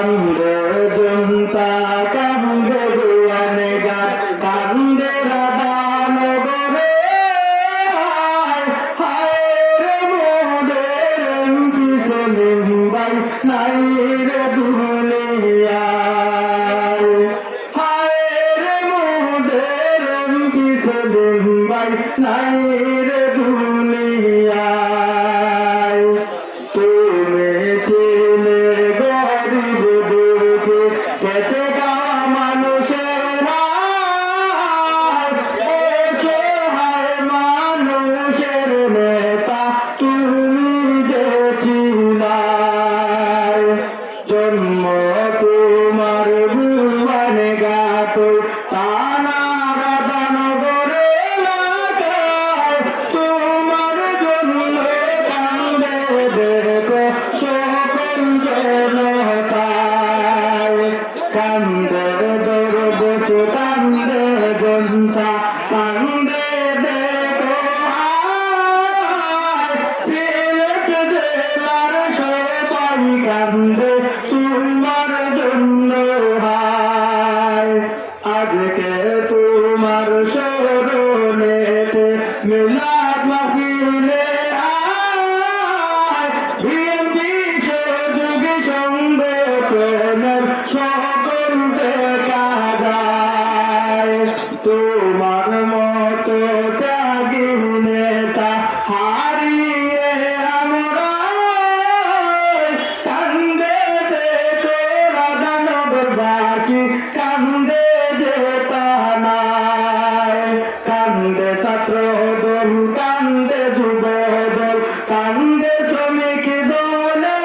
কান্দে জনতা কান্দে গুয়ানে গা কান্দে রাধান গরে হায় রে মোদের পিছনে ভাই নাই রে দুনিয়ায় হায় রে মোদের পিছনে ভাই নাই রে দুনিয়ায় তুমি ছিলে গরিব দুঃখী কেটে গা মানুষের অসহায় মানুষের নেতা তুমি গেছিলাম জন্ম তোমার ভুবনে গাত তানা রাধান গরে লাগায় তোমার জন্য কান্দে দেখো সকল জনতায় কান্দে দরদ কান্দে জনতা কান্দে দেখো সিলেট জেলার সবাই কান্দে তোমার জন্য হায় আজকে তোমার স্মরণেতে মিলাদ মাহফিলে আয় বিএনপি সহযোগী সংগঠনের সকল দেখা যায় তোমার মতো ত্যাগী নেতা হারিয়ে আমরা কান্দে দেখো রাধানগরবাসী কান্দে যে তানায় কান্দে ছাত্র দল কান্দে যুব দল কান্দে শ্রমিক দলে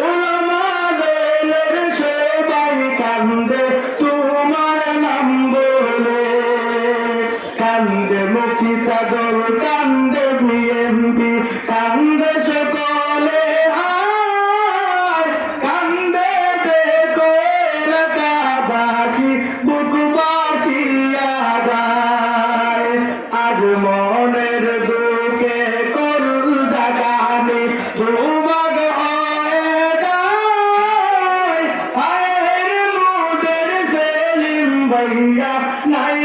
উলামা দলের সবাই কান্দে তোমার নাম বলে কান্দে মুক্তিতা দল কান্দে বিএনপি কান্দে সকলে হায় কান্দে দেখো এলাকাবাসী বুকবাসী আগায় আজ মনের দুঃখে করুল জাগানে দুর্ভাগ হয়ে যায় হায় রে মোদের সেলিম ভাইয়া নাই